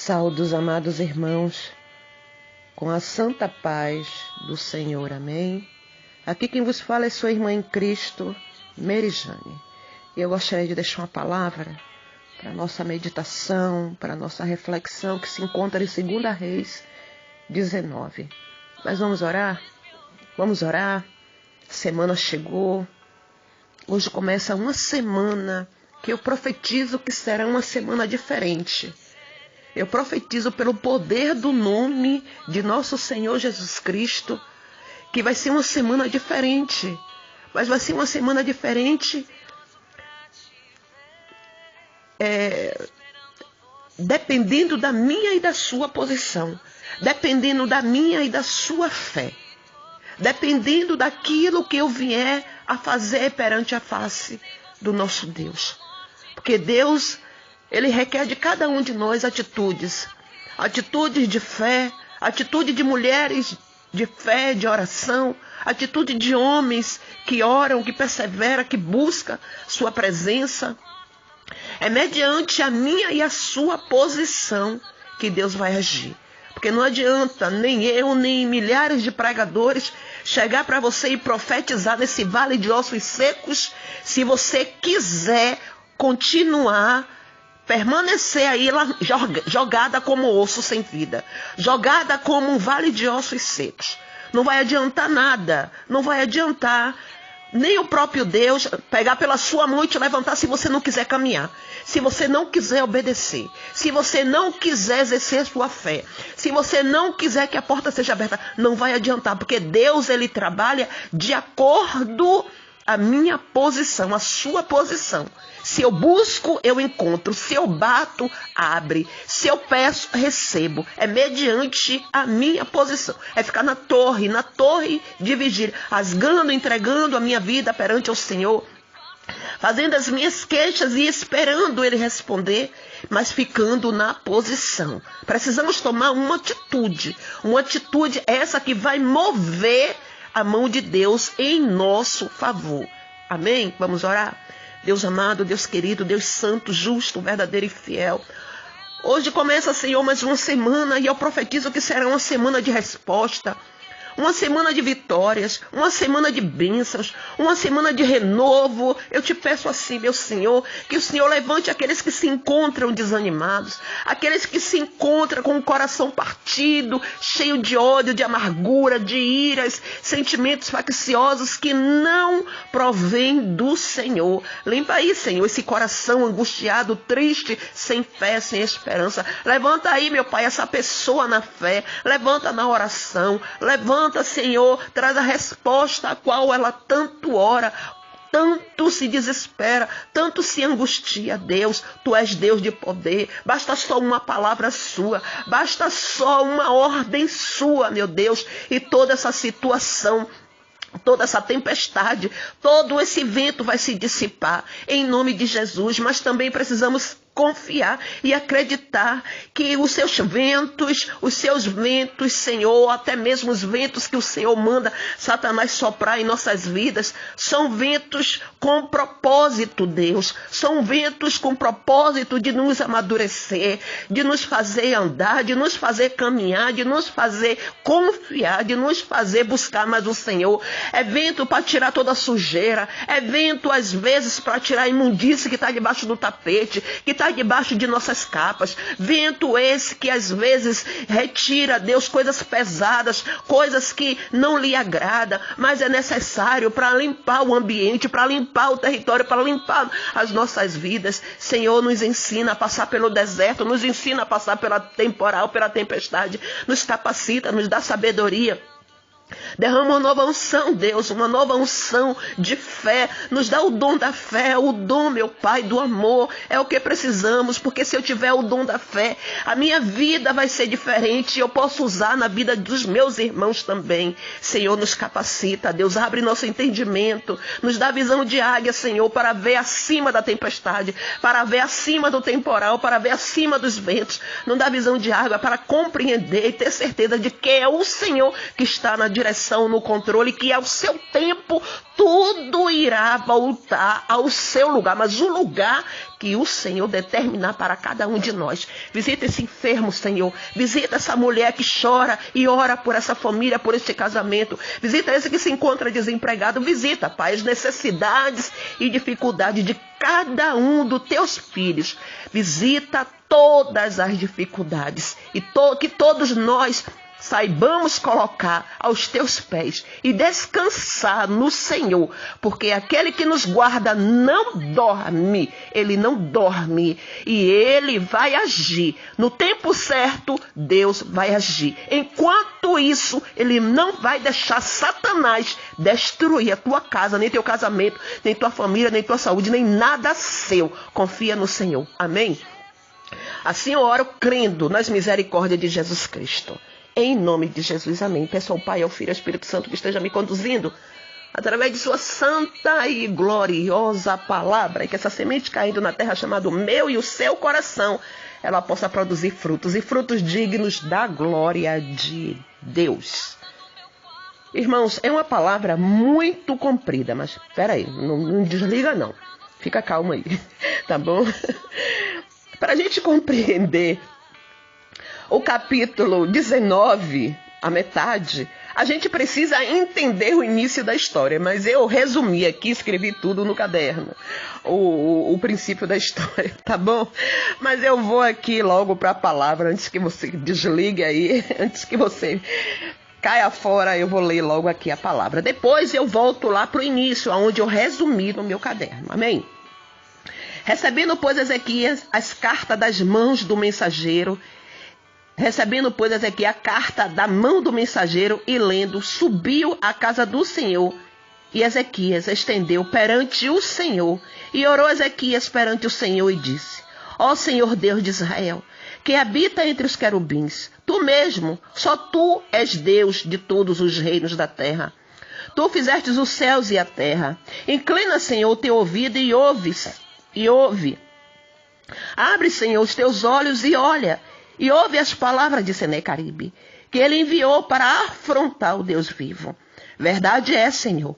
Saúdos, amados irmãos, com a santa paz do Senhor, amém? Aqui quem vos fala é sua irmã em Cristo, Merijane. Eu gostaria de deixar uma palavra para nossa meditação, para nossa reflexão, que se encontra em 2 Reis 19. Mas vamos orar? Vamos orar. A semana chegou. Hoje começa uma semana que eu profetizo que será uma semana diferente. Eu profetizo pelo poder do nome de nosso Senhor Jesus Cristo, que vai ser uma semana diferente. Mas vai ser uma semana diferente dependendo da minha e da sua posição. Dependendo da minha e da sua fé. Dependendo daquilo que eu vier a fazer perante a face do nosso Deus. Porque Deus, Ele requer de cada um de nós atitudes de fé, atitude de mulheres de fé, de oração, atitude de homens que oram, que perseveram, que buscam sua presença. É mediante a minha e a sua posição que Deus vai agir. Porque não adianta nem eu, nem milhares de pregadores chegar para você e profetizar nesse vale de ossos secos, se você quiser continuar, permanecer aí jogada como osso sem vida, jogada como um vale de ossos secos. Não vai adiantar nada, não vai adiantar nem o próprio Deus pegar pela sua mão e te levantar se você não quiser caminhar, se você não quiser obedecer, se você não quiser exercer sua fé, se você não quiser que a porta seja aberta, não vai adiantar, porque Deus, Ele trabalha de acordo a minha posição, a sua posição. Se eu busco, eu encontro. Se eu bato, abre. Se eu peço, recebo. É mediante a minha posição. É ficar na torre de vigília, rasgando, entregando a minha vida perante o Senhor, fazendo as minhas queixas e esperando Ele responder, mas ficando na posição. Precisamos tomar uma atitude essa que vai mover a mão de Deus em nosso favor. Amém? Vamos orar? Deus amado, Deus querido, Deus santo, justo, verdadeiro e fiel. Hoje começa, Senhor, mais uma semana e eu profetizo que será uma semana de resposta. Uma semana de vitórias, uma semana de bênçãos, uma semana de renovo. Eu te peço assim, meu Senhor, que o Senhor levante aqueles que se encontram desanimados, aqueles que se encontram com o coração partido, cheio de ódio, de amargura, de iras, sentimentos facciosos que não provêm do Senhor. Limpa aí, Senhor, esse coração angustiado, triste, sem fé, sem esperança. Levanta aí, meu Pai, essa pessoa na fé. Levanta na oração. Levanta, Senhor, traz a resposta a qual ela tanto ora, tanto se desespera, tanto se angustia. Deus, Tu és Deus de poder. Basta só uma palavra sua, basta só uma ordem sua, meu Deus, e toda essa situação, toda essa tempestade, todo esse vento vai se dissipar em nome de Jesus. Mas também precisamos confiar e acreditar que os seus ventos, Senhor, até mesmo os ventos que o Senhor manda Satanás soprar em nossas vidas, são ventos com propósito, Deus. São ventos com propósito de nos amadurecer, de nos fazer andar, de nos fazer caminhar, de nos fazer confiar, de nos fazer buscar mais o Senhor. É vento para tirar toda a sujeira, é vento às vezes para tirar a imundície que está debaixo do tapete, que está debaixo de nossas capas. Vento esse que às vezes retira, Deus, coisas pesadas, coisas que não lhe agrada, mas é necessário para limpar o ambiente, para limpar o território, para limpar as nossas vidas. Senhor, nos ensina a passar pelo deserto, nos ensina a passar pela temporal, pela tempestade, nos capacita, nos dá sabedoria. Derrama uma nova unção, Deus, uma nova unção de fé. Nos dá o dom da fé, o dom, meu Pai, do amor. É o que precisamos, porque se eu tiver o dom da fé, a minha vida vai ser diferente. Eu posso usar na vida dos meus irmãos também. Senhor, nos capacita, Deus, abre nosso entendimento. Nos dá visão de águia, Senhor, para ver acima da tempestade, para ver acima do temporal, para ver acima dos ventos. Nos dá visão de água para compreender e ter certeza de que é o Senhor que está na direção, no controle, que ao seu tempo tudo irá voltar ao seu lugar, mas o lugar que o Senhor determinar para cada um de nós. Visita esse enfermo, Senhor. Visita essa mulher que chora e ora por essa família, por este casamento. Visita esse que se encontra desempregado. Visita, Pai, as necessidades e dificuldades de cada um dos teus filhos. Visita todas as dificuldades e que todos nós saibamos colocar aos teus pés e descansar no Senhor, porque aquele que nos guarda não dorme, ele não dorme e ele vai agir. No tempo certo, Deus vai agir. Enquanto isso, ele não vai deixar Satanás destruir a tua casa, nem teu casamento, nem tua família, nem tua saúde, nem nada seu. Confia no Senhor. Amém? Assim eu oro crendo nas misericórdias de Jesus Cristo. Em nome de Jesus, amém. Peço ao Pai, ao Filho e ao Espírito Santo que esteja me conduzindo através de sua santa e gloriosa palavra, e que essa semente caindo na terra chamada o meu e o seu coração, ela possa produzir frutos, e frutos dignos da glória de Deus. Irmãos, é uma palavra muito comprida, mas espera aí, não desliga não. Fica calmo aí, tá bom? Para a gente compreender o capítulo 19, a metade, a gente precisa entender o início da história, mas eu resumi aqui, escrevi tudo no caderno, o princípio da história, tá bom? Mas eu vou aqui logo para a palavra, antes que você desligue aí, antes que você caia fora, eu vou ler logo aqui a palavra. Depois eu volto lá para o início, onde eu resumi no meu caderno, amém? Recebendo, pois, Ezequias as cartas das mãos do mensageiro, Recebendo, pois, Ezequias a carta da mão do mensageiro e lendo, subiu à casa do Senhor. E Ezequias estendeu perante o Senhor. E orou Ezequias perante o Senhor e disse: Ó Senhor Deus de Israel, que habita entre os querubins, tu mesmo, só tu és Deus de todos os reinos da terra. Tu fizestes os céus e a terra. Inclina, Senhor, o teu ouvido e ouve. Abre, Senhor, os teus olhos e olha. E ouve as palavras de Senaqueribe, que ele enviou para afrontar o Deus vivo. Verdade é, Senhor,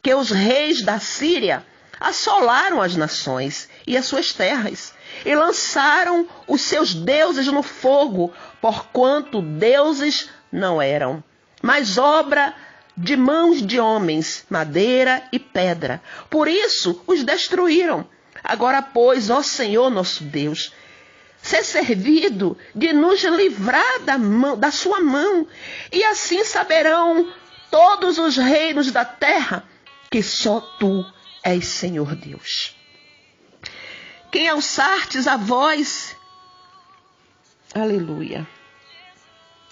que os reis da Síria assolaram as nações e as suas terras, e lançaram os seus deuses no fogo, porquanto deuses não eram, mas obra de mãos de homens, madeira e pedra. Por isso os destruíram. Agora, pois, ó Senhor nosso Deus, ser servido de nos livrar da sua mão, e assim saberão todos os reinos da terra que só tu és Senhor Deus. Quem alçartes a voz, aleluia,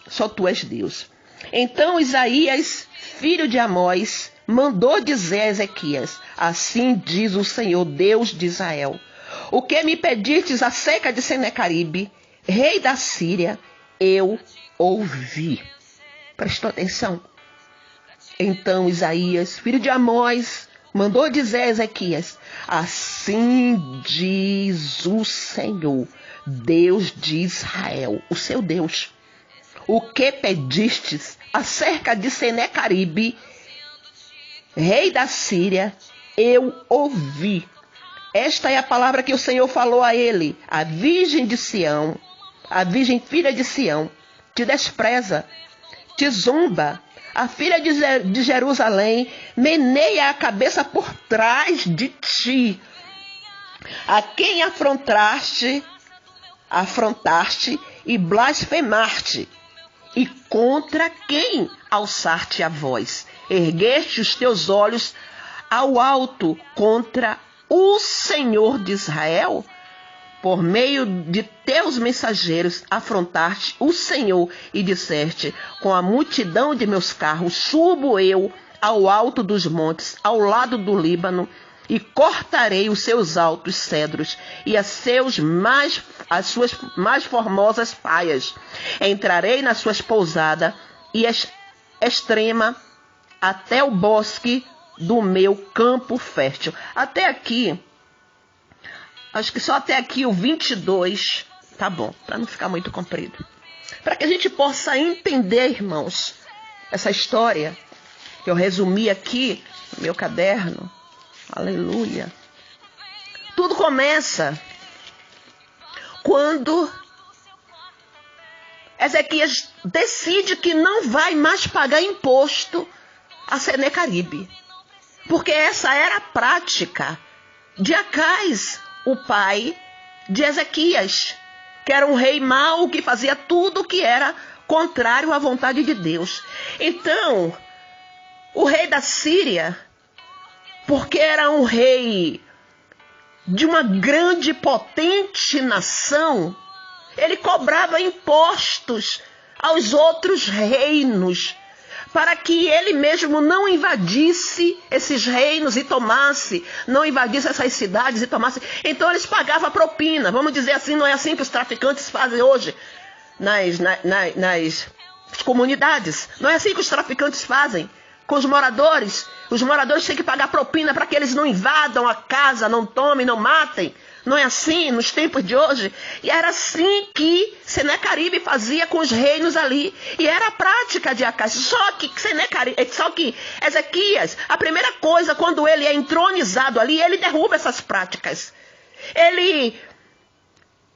só tu és Deus. Então Isaías, filho de Amós, mandou dizer a Ezequias: assim diz o Senhor Deus de Israel, o que me pedistes acerca de Senaqueribe, rei da Síria, eu ouvi. Prestou atenção? Então Isaías, filho de Amós, mandou dizer a Ezequias: assim diz o Senhor, Deus de Israel, o seu Deus, o que pedistes acerca de Senaqueribe, rei da Síria, eu ouvi. Esta é a palavra que o Senhor falou a ele: a virgem de Sião, a virgem filha de Sião, te despreza, te zomba. A filha de Jerusalém meneia a cabeça por trás de ti. A quem afrontaste e blasfemaste, e contra quem alçaste a voz? Ergueste os teus olhos ao alto contra o Senhor de Israel? Por meio de teus mensageiros afrontaste o Senhor e disseste: com a multidão de meus carros subo eu ao alto dos montes, ao lado do Líbano, e cortarei os seus altos cedros e as suas mais formosas faias. Entrarei nas suas pousadas e extrema até o bosque do meu campo fértil. Até aqui, acho que só até aqui o 22, tá bom, para não ficar muito comprido. Para que a gente possa entender, irmãos, essa história que eu resumi aqui no meu caderno. Aleluia. Tudo começa quando Ezequias decide que não vai mais pagar imposto a Senecaribe. Porque essa era a prática de Acais, o pai de Ezequias, que era um rei mau que fazia tudo o que era contrário à vontade de Deus. Então, o rei da Síria, porque era um rei de uma grande e potente nação, ele cobrava impostos aos outros reinos, para que ele mesmo não invadisse esses reinos e tomasse, não invadisse essas cidades e tomasse. Então eles pagavam propina, vamos dizer assim, não é assim que os traficantes fazem hoje nas comunidades. Não é assim que os traficantes fazem com os moradores. Os moradores têm que pagar propina para que eles não invadam a casa, não tomem, não matem. Não é assim nos tempos de hoje? E era assim que Senecaribe fazia com os reinos ali. E era a prática de Acais. Só que Ezequias, a primeira coisa, quando ele é entronizado ali, ele derruba essas práticas. Ele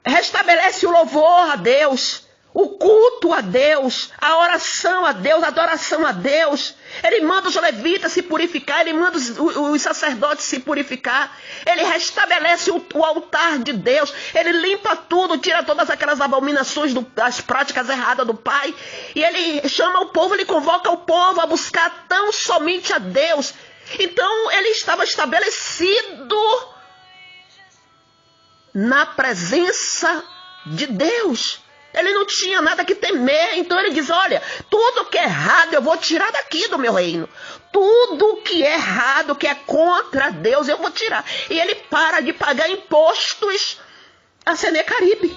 restabelece o louvor a Deus, o culto a Deus, a oração a Deus, a adoração a Deus. Ele manda os levitas se purificar, ele manda os sacerdotes se purificar. Ele restabelece o altar de Deus, ele limpa tudo, tira todas aquelas abominações das práticas erradas do pai. E ele chama o povo, ele convoca o povo a buscar tão somente a Deus. Então ele estava estabelecido na presença de Deus. Ele não tinha nada que temer, então ele diz, olha, tudo que é errado eu vou tirar daqui do meu reino. Tudo que é errado, que é contra Deus, eu vou tirar. E ele para de pagar impostos a Senecaribe.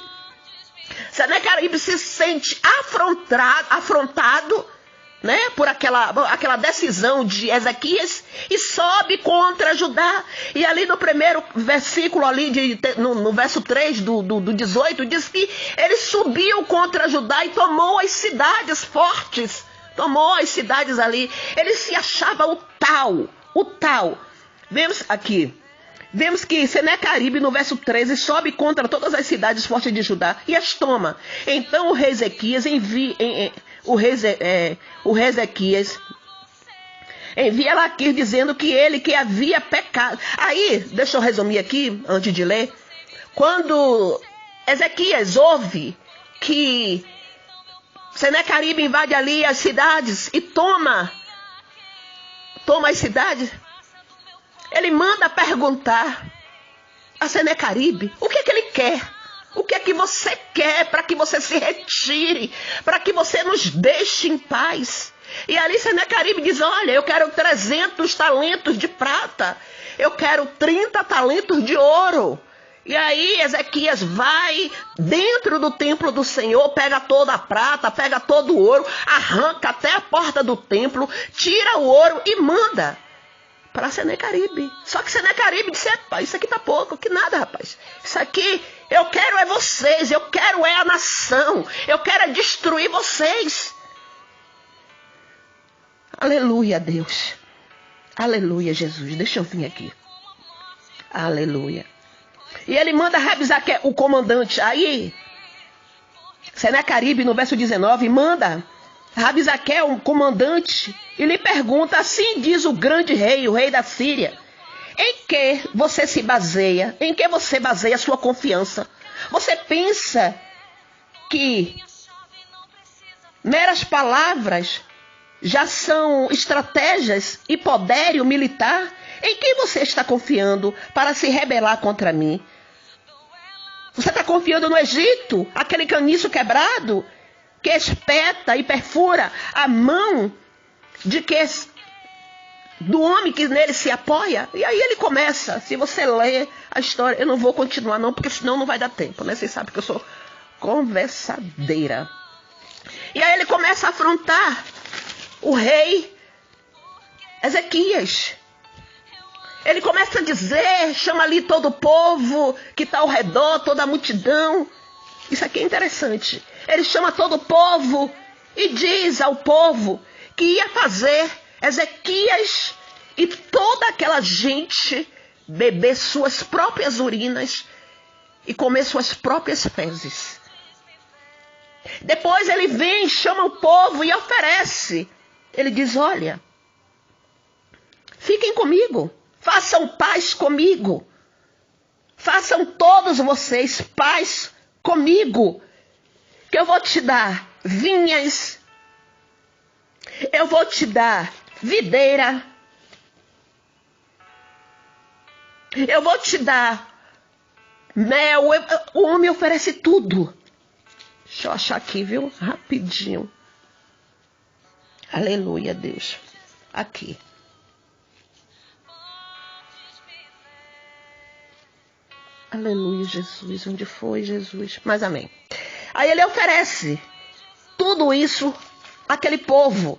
Senecaribe se sente afrontado, né, por aquela decisão de Ezequias, e sobe contra Judá. E ali no primeiro versículo, ali no verso 3 do 18, diz que ele subiu contra Judá e tomou as cidades fortes. Tomou as cidades ali. Ele se achava o tal. Vemos que Senecaribe, no verso 13, sobe contra todas as cidades fortes de Judá e as toma. Então o rei Ezequias envia Laquis dizendo que havia pecado. Aí, deixa eu resumir aqui, antes de ler. Quando Ezequias ouve que Senecaribe invade ali as cidades e toma as cidades, ele manda perguntar a Senecaribe o que é que ele quer. O que é que você quer para que você se retire, para que você nos deixe em paz? E ali Senecaribe diz, olha, eu quero 300 talentos de prata, eu quero 30 talentos de ouro. E aí Ezequias vai dentro do templo do Senhor, pega toda a prata, pega todo o ouro, arranca até a porta do templo, tira o ouro e manda para Senecaribe. Só que Senecaribe disse, isso aqui tá pouco, que nada, rapaz. Isso aqui, eu quero é vocês, eu quero é a nação, eu quero é destruir vocês. Aleluia, Deus. Aleluia, Jesus. Deixa eu vir aqui. Aleluia. E ele manda Rabsaque, o comandante. Aí, Senecaribe, no verso 19, manda Rabsaque, o comandante, e lhe pergunta, assim diz o grande rei, o rei da Síria, em que você se baseia? Em que você baseia a sua confiança? Você pensa que meras palavras já são estratégias e poderio militar? Em quem você está confiando para se rebelar contra mim? Você está confiando no Egito, aquele caniço quebrado, que espeta e perfura a mão do homem que nele se apoia? E aí ele começa, se você ler a história, eu não vou continuar não, porque senão não vai dar tempo, né? Vocês sabem que eu sou conversadeira. E aí ele começa a afrontar o rei Ezequias. Ele começa a dizer, chama ali todo o povo que está ao redor, toda a multidão. Isso aqui é interessante. Ele chama todo o povo e diz ao povo que ia fazer Ezequias e toda aquela gente beber suas próprias urinas e comer suas próprias fezes. Depois ele vem, chama o povo e oferece. Ele diz, olha, fiquem comigo, façam paz comigo. Façam todos vocês paz comigo, que eu vou te dar vinhas, eu vou te dar videira, eu vou te dar mel. O homem oferece tudo. Deixa eu achar aqui, viu? Rapidinho. Aleluia, Deus. Aqui. Aleluia, Jesus. Onde foi, Jesus? Mas amém. Aí ele oferece tudo isso àquele povo.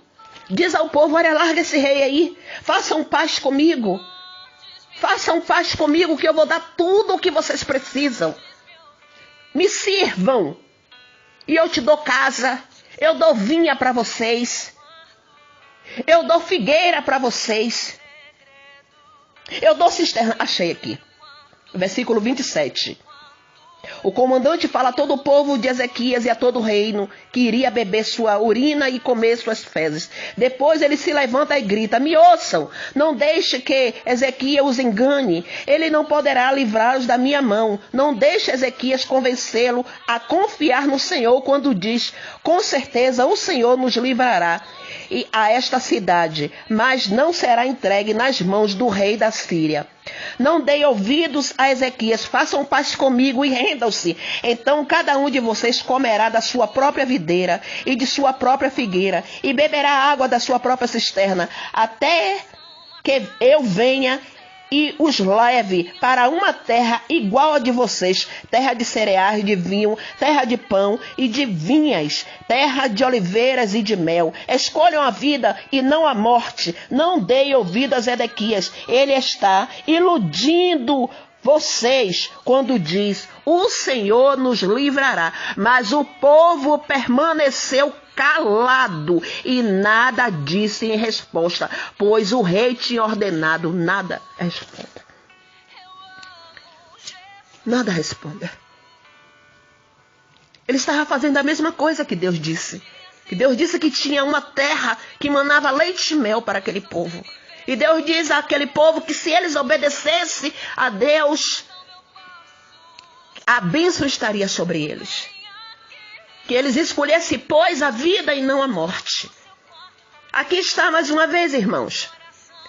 Diz ao povo, olha, larga esse rei aí. Façam paz comigo. Façam paz comigo que eu vou dar tudo o que vocês precisam. Me sirvam. E eu te dou casa. Eu dou vinha para vocês. Eu dou figueira para vocês. Eu dou cisterna. Achei aqui. Versículo 27. O comandante fala a todo o povo de Ezequias e a todo o reino que iria beber sua urina e comer suas fezes. Depois ele se levanta e grita, me ouçam, não deixe que Ezequias os engane. Ele não poderá livrá-los da minha mão. Não deixe Ezequias convencê-lo a confiar no Senhor quando diz, com certeza o Senhor nos livrará e a esta cidade, mas não será entregue nas mãos do rei da Síria. Não deem ouvidos a Ezequias, façam paz comigo e rendam-se. Então cada um de vocês comerá da sua própria videira e de sua própria figueira e beberá água da sua própria cisterna, até que eu venha e os leve para uma terra igual a de vocês, terra de cereais, de vinho, terra de pão e de vinhas, terra de oliveiras e de mel. Escolham a vida e não a morte. Não deem ouvido a Ezequias. Ele está iludindo vocês quando diz, o Senhor nos livrará. Mas o povo permaneceu calado e nada disse em resposta, pois o rei tinha ordenado, nada responda. Nada responda. Ele estava fazendo a mesma coisa que Deus disse. Que Deus disse que tinha uma terra que manava leite e mel para aquele povo. E Deus diz àquele povo que se eles obedecessem a Deus, a bênção estaria sobre eles. Que eles escolhessem, pois, a vida e não a morte. Aqui está mais uma vez, irmãos.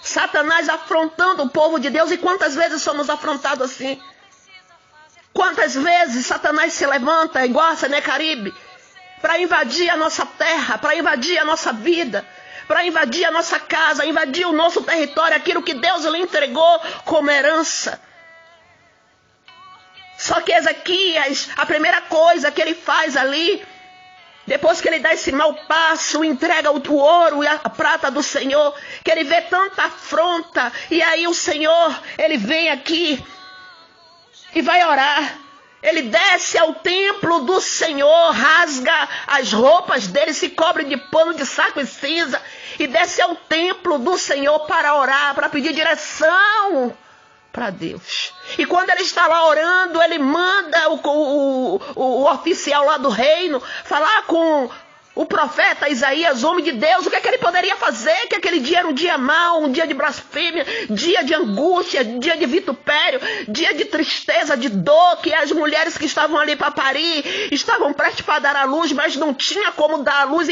Satanás afrontando o povo de Deus. E quantas vezes somos afrontados assim? Quantas vezes Satanás se levanta, igual a Senecaribe, para invadir a nossa terra, para invadir a nossa vida, para invadir a nossa casa, invadir o nosso território, aquilo que Deus lhe entregou como herança. Só que Ezequias, a primeira coisa que ele faz ali, depois que ele dá esse mau passo, entrega o ouro e a prata do Senhor, que ele vê tanta afronta, e aí o Senhor, ele vem aqui e vai orar. Ele desce ao templo do Senhor, rasga as roupas dele, se cobre de pano de saco e cinza, e desce ao templo do Senhor para orar, para pedir direção para Deus. E quando ele está lá orando, ele manda o oficial lá do reino falar com o profeta Isaías, homem de Deus, o que é que ele poderia fazer, que aquele dia era um dia mau, um dia de blasfêmia, dia de angústia, dia de vitupério, dia de tristeza, de dor, que as mulheres que estavam ali para parir, estavam prestes para dar à luz, mas não tinha como dar à luz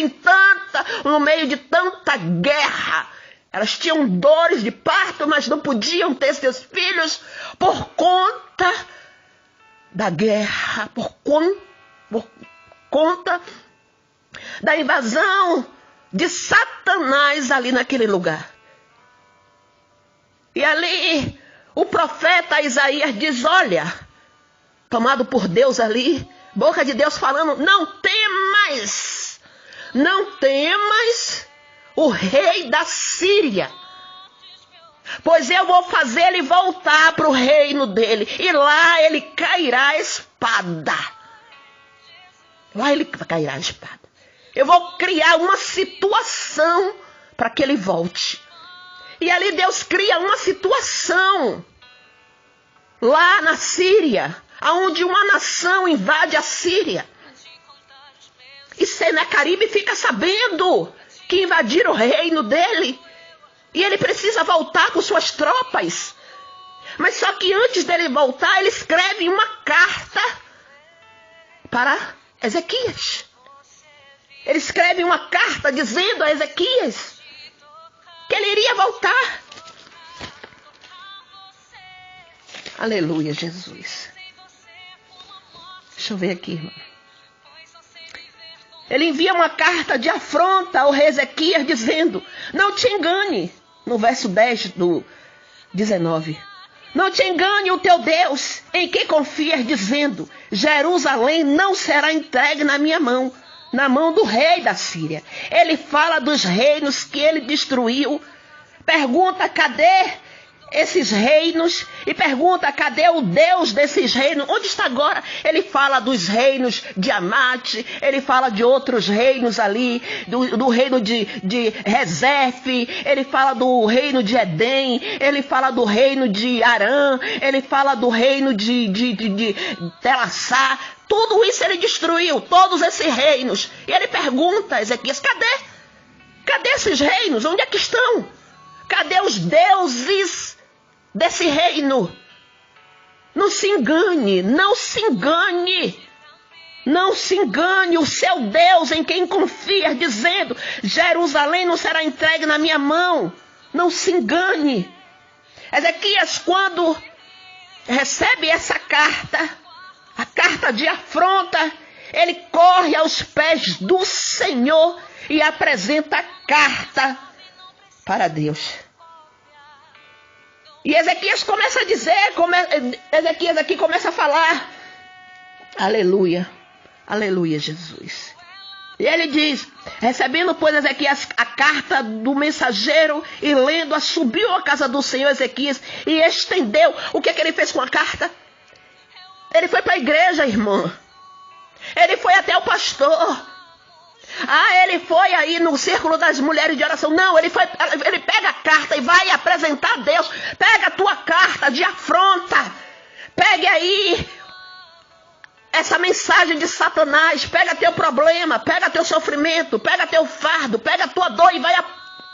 no meio de tanta guerra. Elas tinham dores de parto, mas não podiam ter seus filhos por conta da guerra, por conta da invasão de Satanás ali naquele lugar. E ali o profeta Isaías diz, olha, tomado por Deus ali, boca de Deus falando, não temas o rei da Síria, pois eu vou fazer ele voltar para o reino dele, e lá ele cairá a espada. Lá ele cairá a espada. Eu vou criar uma situação para que ele volte. E ali Deus cria uma situação lá na Síria, onde uma nação invade a Síria. E Senaqueribe fica sabendo que invadiram o reino dele. E ele precisa voltar com suas tropas. Mas só que antes dele voltar, ele escreve uma carta para Ezequias. Ele escreve uma carta dizendo a Ezequias que ele iria voltar. Aleluia, Jesus. Deixa eu ver aqui, irmão. Ele envia uma carta de afronta ao rei Ezequias dizendo: não te engane, no verso 10 do 19. Não te engane o teu Deus, em quem confias, dizendo: Jerusalém não será entregue na minha mão, na mão do rei da Síria. Ele fala dos reinos que ele destruiu. Pergunta: cadê esses reinos? E pergunta: cadê o Deus desses reinos? Onde está agora? Ele fala dos reinos de Amate, ele fala de outros reinos ali, do reino de Rezefe, ele fala do reino de Edém, ele fala do reino de Arã, ele fala do reino de Telassá. Tudo isso ele destruiu, todos esses reinos. E ele pergunta a Ezequias: cadê? Cadê esses reinos? Onde é que estão? Cadê os deuses desse reino? Não se engane, não se engane. Não se engane o seu Deus em quem confia, dizendo: Jerusalém não será entregue na minha mão. Não se engane. Ezequias, quando recebe essa carta, a carta de afronta, ele corre aos pés do Senhor e apresenta a carta para Deus. E Ezequias começa a dizer, Ezequias aqui começa a falar: aleluia, aleluia, Jesus. E ele diz: recebendo, pois, Ezequias a carta do mensageiro e lendo-a, subiu à casa do Senhor Ezequias e estendeu. O que é que ele fez com a carta? Ele foi para a igreja, irmã. Ele foi até o pastor. Ele foi aí no círculo das mulheres de oração. Não, ele pega a carta e vai apresentar a Deus. Pega a tua carta de afronta. Pegue aí essa mensagem de Satanás. Pega teu problema, pega teu sofrimento, pega teu fardo, pega a tua dor e vai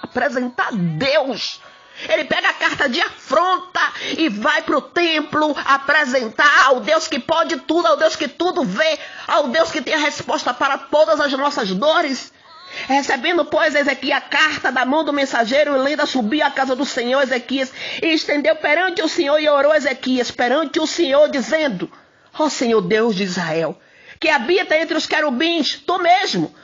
apresentar a Deus. Ele pega a carta de afronta e vai para o templo apresentar ao Deus que pode tudo, ao Deus que tudo vê, ao Deus que tem a resposta para todas as nossas dores. Recebendo, pois, Ezequias a carta da mão do mensageiro, e lendo, subiu à casa do Senhor Ezequias e estendeu perante o Senhor e orou Ezequias perante o Senhor, dizendo: ó Senhor Deus de Israel, que habita entre os querubins, tu mesmo,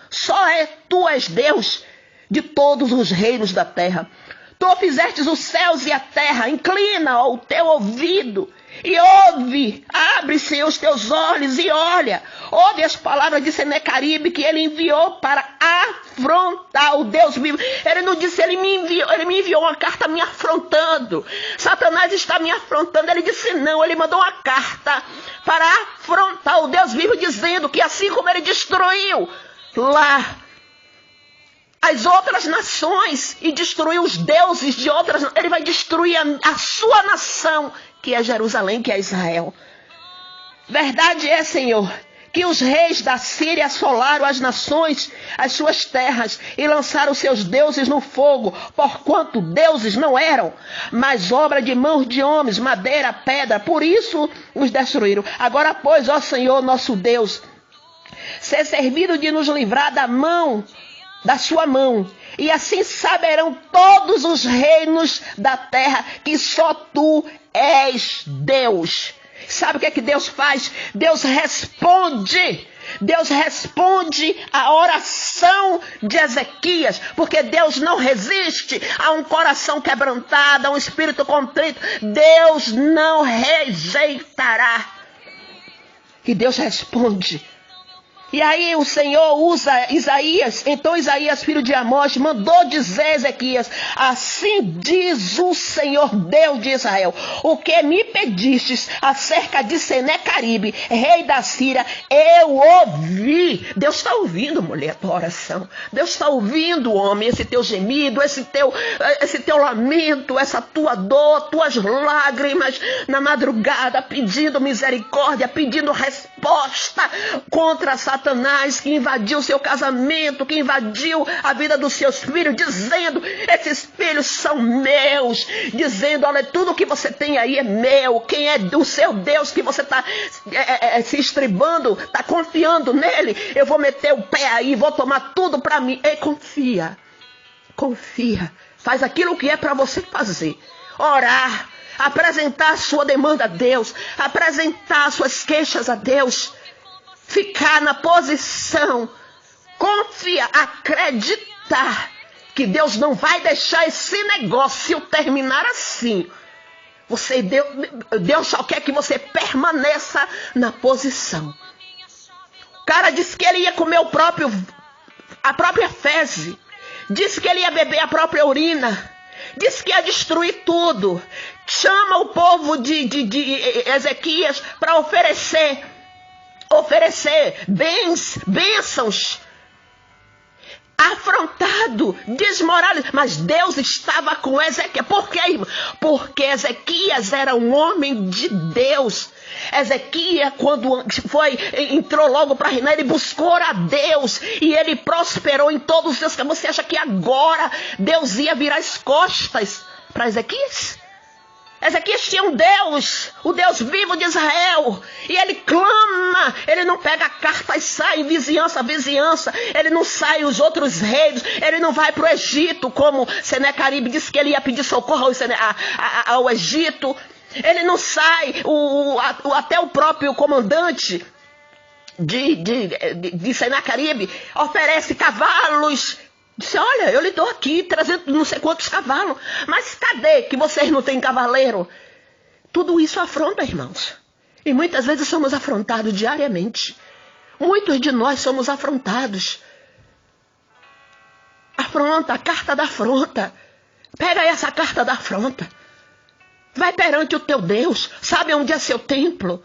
tu és Deus de todos os reinos da terra. Tu fizestes os céus e a terra. Inclina o teu ouvido e ouve. Abre, Senhor, os teus olhos e olha. Ouve as palavras de Senaqueribe que ele enviou para afrontar o Deus vivo. Ele não disse: ele me enviou uma carta me afrontando. Satanás está me afrontando. Ele disse não, ele mandou uma carta para afrontar o Deus vivo, dizendo que assim como ele destruiu lá as outras nações e destruir os deuses de outras, ele vai destruir a sua nação, que é Jerusalém, que é Israel. Verdade é, Senhor, que os reis da Síria assolaram as nações, as suas terras, e lançaram seus deuses no fogo, porquanto deuses não eram, mas obra de mãos de homens, madeira, pedra, por isso os destruíram. Agora, pois, ó Senhor, nosso Deus, ser servido de nos livrar da sua mão, e assim saberão todos os reinos da terra que só tu és Deus. Sabe o que é que Deus faz? Deus responde a oração de Ezequias, porque Deus não resiste a um coração quebrantado, a um espírito contrito. Deus não rejeitará. E Deus responde. E aí o Senhor usa Isaías. Então Isaías, filho de Amós, mandou dizer a Ezequias: assim diz o Senhor Deus de Israel, o que me pedistes acerca de Senaqueribe, rei da Síria, eu ouvi. Deus está ouvindo, mulher, a tua oração. Deus está ouvindo, homem, esse teu gemido, esse teu lamento, essa tua dor, tuas lágrimas na madrugada, pedindo misericórdia, pedindo resposta contra Satanás que invadiu o seu casamento, que invadiu a vida dos seus filhos, dizendo: esses filhos são meus, dizendo: olha, tudo que você tem aí é meu. Quem é o seu Deus que você está se estribando, está confiando nele? Eu vou meter o pé aí, vou tomar tudo para mim. Ei, confia, faz aquilo que é para você fazer, orar, apresentar a sua demanda a Deus, apresentar suas queixas a Deus, ficar na posição, confia, acreditar que Deus não vai deixar esse negócio terminar assim. Deus só quer que você permaneça na posição. O cara disse que ele ia comer a própria fezes, disse que ele ia beber a própria urina, disse que ia destruir tudo. Chama o povo de Ezequias para oferecer bênçãos. Afrontado, desmoralizado. Mas Deus estava com Ezequias. Por quê, irmão? Porque Ezequias era um homem de Deus. Ezequias, quando entrou logo para reinar, ele buscou a Deus e ele prosperou em todos os seus caminhos. Você acha que agora Deus ia virar as costas para Ezequias? Ezequias tinha um Deus, o Deus vivo de Israel, e ele clama, ele não pega a carta e sai em vizinhança, ele não sai os outros reis, ele não vai para o Egito, como Senaqueribe disse que ele ia pedir socorro ao Egito, ele não sai, até o próprio comandante de Senaqueribe oferece cavalos. Disse: olha, eu lhe dou aqui 300, não sei quantos cavalos. Mas cadê que vocês não têm cavaleiro? Tudo isso afronta, irmãos. E muitas vezes somos afrontados diariamente. Muitos de nós somos afrontados. Afronta, a carta da afronta. Pega essa carta da afronta. Vai perante o teu Deus. Sabe onde é seu templo?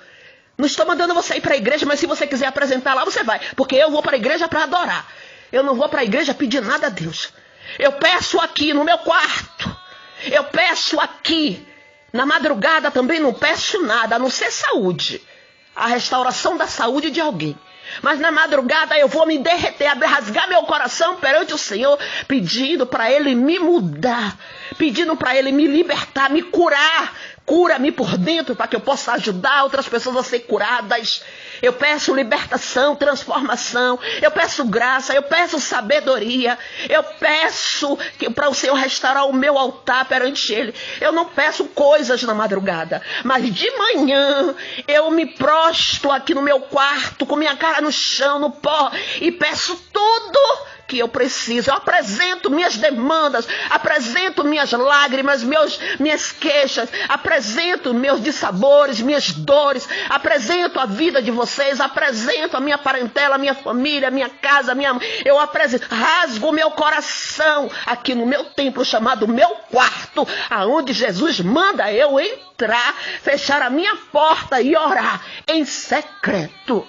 Não estou mandando você ir para a igreja, mas se você quiser apresentar lá, você vai. Porque eu vou para a igreja para adorar. Eu não vou para a igreja pedir nada a Deus. Eu peço aqui no meu quarto. Eu peço aqui. Na madrugada também não peço nada, a não ser saúde. A restauração da saúde de alguém. Mas na madrugada eu vou me derreter, rasgar meu coração perante o Senhor, pedindo para Ele me mudar. Pedindo para Ele me libertar, me curar. Cura-me por dentro para que eu possa ajudar outras pessoas a ser curadas. Eu peço libertação, transformação. Eu peço graça, eu peço sabedoria. Eu peço para o Senhor restaurar o meu altar perante Ele. Eu não peço coisas na madrugada. Mas de manhã eu me prostro aqui no meu quarto, com minha cara no chão, no pó. E peço tudo que eu preciso. Eu apresento minhas demandas, apresento minhas lágrimas, minhas queixas, apresento meus dissabores, minhas dores, apresento a vida de vocês, apresento a minha parentela, a minha família, a minha casa, eu apresento, rasgo meu coração aqui no meu templo chamado meu quarto, aonde Jesus manda eu entrar, fechar a minha porta e orar em secreto.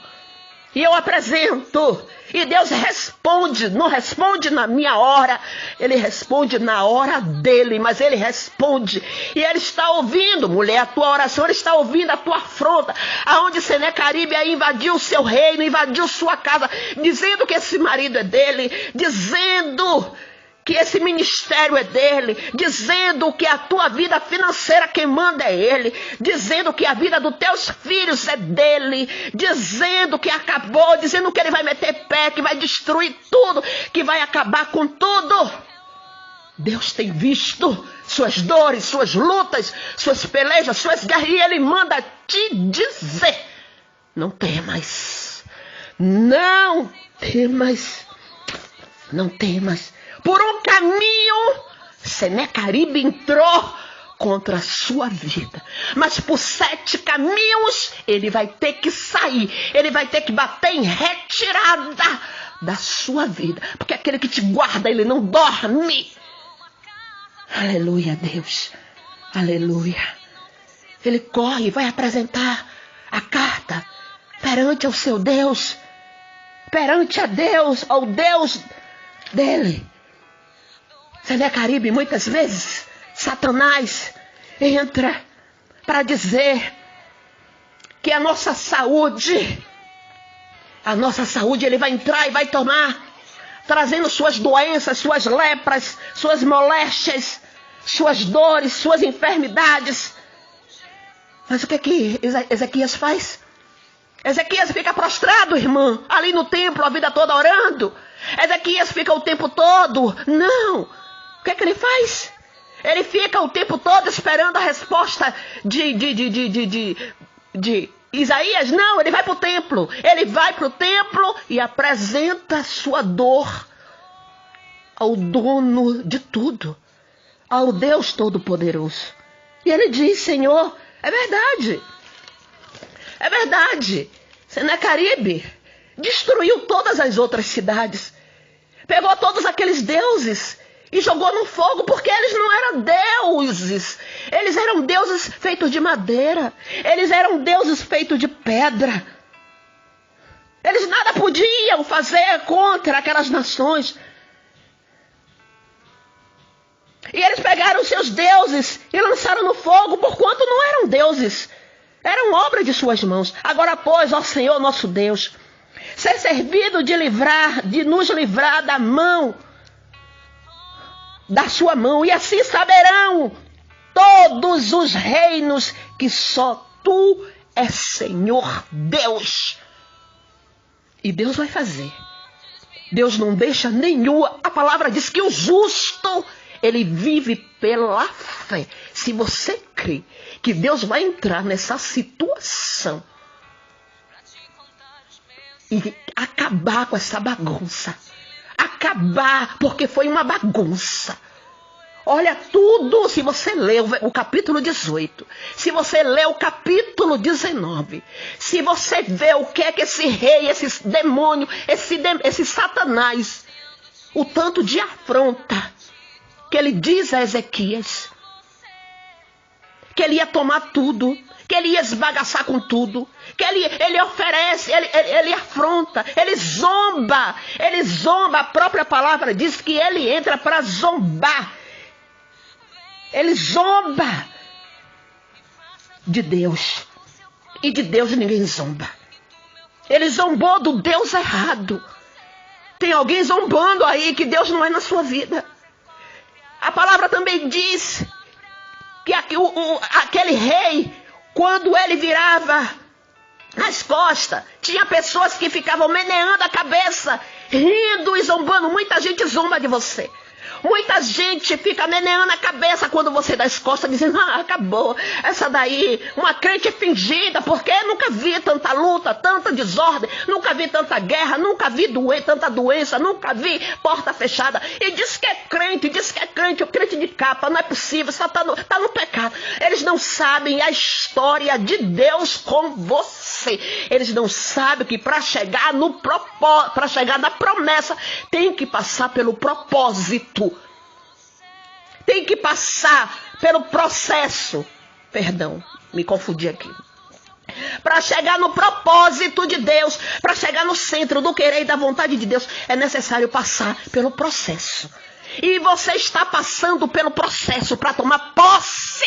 E eu apresento. E Deus responde, não responde na minha hora, Ele responde na hora dEle, mas Ele responde. E Ele está ouvindo, mulher, a tua oração, Ele está ouvindo a tua afronta, aonde Senaqueribe aí invadiu o seu reino, invadiu sua casa, dizendo que esse marido é dele, dizendo que esse ministério é dele, dizendo que a tua vida financeira quem manda é ele, dizendo que a vida dos teus filhos é dele, dizendo que acabou, dizendo que ele vai meter pé, que vai destruir tudo, que vai acabar com tudo. Deus tem visto suas dores, suas lutas, suas pelejas, suas guerras, e Ele manda te dizer: não temas, não temas, não temas. Por um caminho, Senaqueribe entrou contra a sua vida. Mas por 7 caminhos ele vai ter que sair. Ele vai ter que bater em retirada da sua vida. Porque aquele que te guarda, ele não dorme. Aleluia, Deus. Aleluia. Ele corre, vai apresentar a carta perante ao seu Deus. Perante a Deus, ao Deus dele. Senequeribe, muitas vezes, Satanás entra para dizer que a nossa saúde ele vai entrar e vai tomar, trazendo suas doenças, suas lepras, suas moléstias, suas dores, suas enfermidades. Mas o que Ezequias faz? Ezequias fica prostrado, irmã, ali no templo, a vida toda orando. Ezequias fica o tempo todo. Não. O que ele faz? Ele fica o tempo todo esperando a resposta de Isaías. Não, ele vai para o templo. Ele vai para o templo e apresenta sua dor ao dono de tudo, ao Deus Todo-Poderoso. E ele diz: Senhor, é verdade. É verdade. Senequeribe destruiu todas as outras cidades. Pegou todos aqueles deuses e jogou no fogo, porque eles não eram deuses. Eles eram deuses feitos de madeira. Eles eram deuses feitos de pedra. Eles nada podiam fazer contra aquelas nações. E eles pegaram os seus deuses e lançaram no fogo, porquanto não eram deuses. Eram obra de suas mãos. Agora, pois, ó Senhor nosso Deus, ser servido de nos livrar da mão, da sua mão, e assim saberão todos os reinos que só tu és Senhor Deus. E Deus vai fazer. Deus não deixa nenhuma. A palavra diz que o justo, ele vive pela fé. Se você crê que Deus vai entrar nessa situação e acabar com essa bagunça. Acabar, porque foi uma bagunça. Olha tudo, se você ler o capítulo 18, se você ler o capítulo 19, se você vê o que é que esse rei, esse demônio, esse Satanás, o tanto de afronta que ele diz a Ezequias, que ele ia tomar tudo, que ele ia esbagaçar com tudo, que ele oferece, ele afronta, ele zomba, a própria palavra diz que ele entra para zombar, ele zomba de Deus, e de Deus ninguém zomba. Ele zombou do Deus errado. Tem alguém zombando aí que Deus não é na sua vida. A palavra também diz que aquele rei, quando ele virava as costas, tinha pessoas que ficavam meneando a cabeça, rindo e zombando. Muita gente zomba de você. Muita gente fica meneando a cabeça quando você dá as costas, dizendo: acabou, essa daí, uma crente fingida, porque nunca vi tanta luta, tanta desordem, nunca vi tanta guerra, nunca vi tanta doença, nunca vi porta fechada. E diz que é crente, o crente de capa, não é possível, só tá no pecado. Eles não sabem a história de Deus com você. Eles não sabem que para chegar na promessa, tem que passar pelo propósito. Tem que passar pelo processo. Perdão, me confundi aqui. Para chegar no propósito de Deus, para chegar no centro do querer e da vontade de Deus, é necessário passar pelo processo. E você está passando pelo processo para tomar posse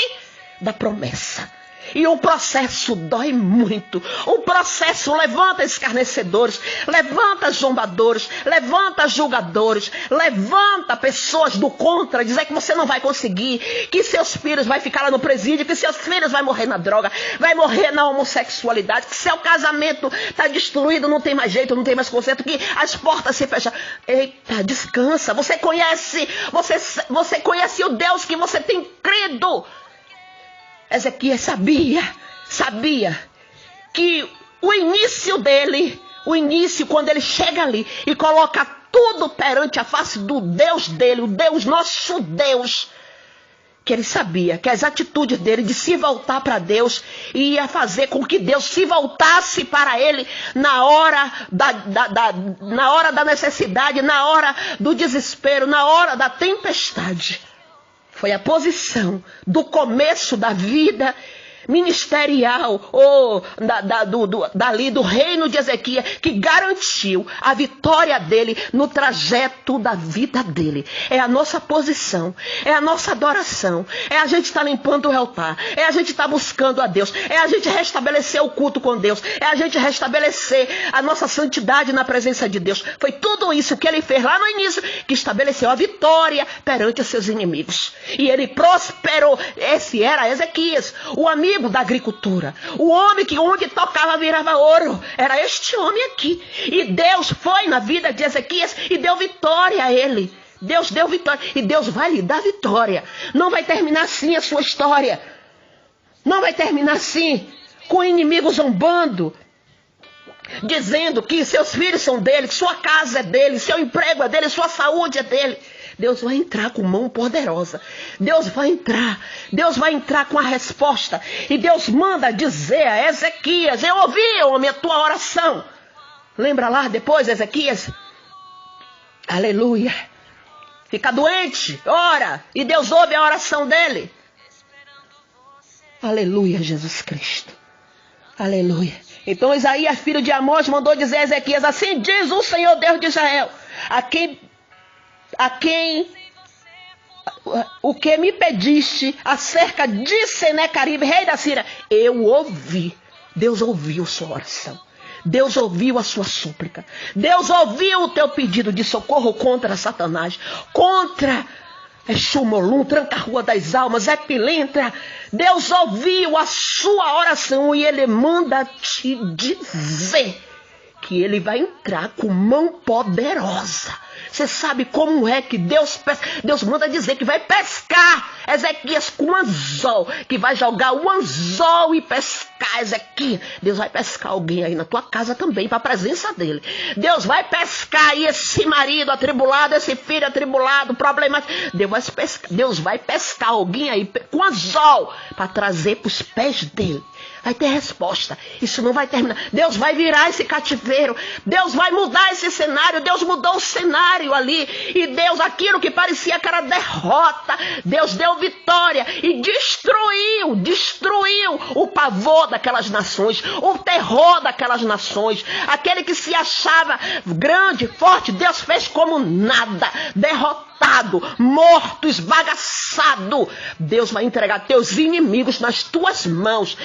da promessa. E o processo dói muito. O processo levanta escarnecedores, levanta zombadores, levanta julgadores, levanta pessoas do contra, dizer que você não vai conseguir, que seus filhos vão ficar lá no presídio, que seus filhos vão morrer na droga, vai morrer na homossexualidade, que seu casamento está destruído, não tem mais jeito, não tem mais conserto, que as portas se fecham. Eita, descansa. Você conhece o Deus que você tem crido. Ezequias sabia que o início quando ele chega ali e coloca tudo perante a face do Deus dele, o Deus, nosso Deus, que ele sabia que as atitudes dele de se voltar para Deus ia fazer com que Deus se voltasse para ele na hora na hora da necessidade, na hora do desespero, na hora da tempestade. Foi a posição do começo da vida ministerial ou dali do reino de Ezequias que garantiu a vitória dele no trajeto da vida dele. É a nossa posição, é a nossa adoração, é a gente estar limpando o altar, é a gente estar buscando a Deus, é a gente restabelecer o culto com Deus, é a gente restabelecer a nossa santidade na presença de Deus. Foi tudo isso que ele fez lá no início que estabeleceu a vitória perante os seus inimigos. E ele prosperou. Esse era Ezequias, o amigo da agricultura, o homem que onde tocava virava ouro. Era este homem aqui. E Deus foi na vida de Ezequias e deu vitória a ele. Deus deu vitória e Deus vai lhe dar vitória. Não vai terminar assim a sua história. Não vai terminar assim, com o inimigo zombando, dizendo que seus filhos são dele, que sua casa é dele, seu emprego é dele, sua saúde é dele. Deus vai entrar com mão poderosa. Deus vai entrar com a resposta. E Deus manda dizer a Ezequias: eu ouvi, homem, a tua oração. Lembra lá depois, Ezequias? Aleluia. Fica doente, ora, e Deus ouve a oração dele. Aleluia, Jesus Cristo. Aleluia. Então Isaías, filho de Amós, mandou dizer a Ezequias: assim diz o Senhor Deus de Israel, a quem o que me pediste acerca de Senaqueribe, rei da Síria, eu ouvi. Deus ouviu sua oração. Deus ouviu a sua súplica. Deus ouviu o teu pedido de socorro contra Satanás, contra Exumolum, Tranca-Rua das Almas, Epilintra. Deus ouviu a sua oração e ele manda te dizer que ele vai entrar com mão poderosa. Você sabe como é que Deus manda dizer que vai pescar Ezequias com um anzol, que vai jogar o anzol e pescar Ezequias. Deus vai pescar alguém aí na tua casa também, para a presença dele. Deus vai pescar aí esse marido atribulado, esse filho atribulado, problemático. Deus vai pescar alguém aí com anzol para trazer para os pés dele. Vai ter resposta. Isso não vai terminar. Deus vai virar esse cativeiro. Deus vai mudar esse cenário. Deus mudou o cenário ali. E Deus, aquilo que parecia que era derrota, Deus deu vitória e destruiu o pavor daquelas nações, o terror daquelas nações. Aquele que se achava grande, forte, Deus fez como nada, derrotado, morto, esbagaçado. Deus vai entregar teus inimigos nas tuas mãos,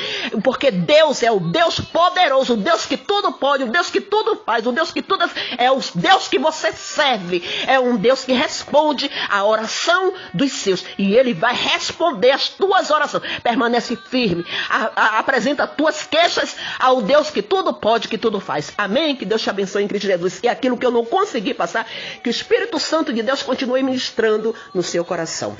porque Deus é o Deus poderoso, o Deus que tudo pode, o Deus que tudo faz, o Deus que tudo é o Deus que você serve, é um Deus que responde a oração dos seus, e Ele vai responder as tuas orações. Permanece firme, apresenta tuas queixas ao Deus que tudo pode, que tudo faz. Amém? Que Deus te abençoe em Cristo Jesus. E aquilo que eu não consegui passar, que o Espírito Santo de Deus continue ministrando no seu coração.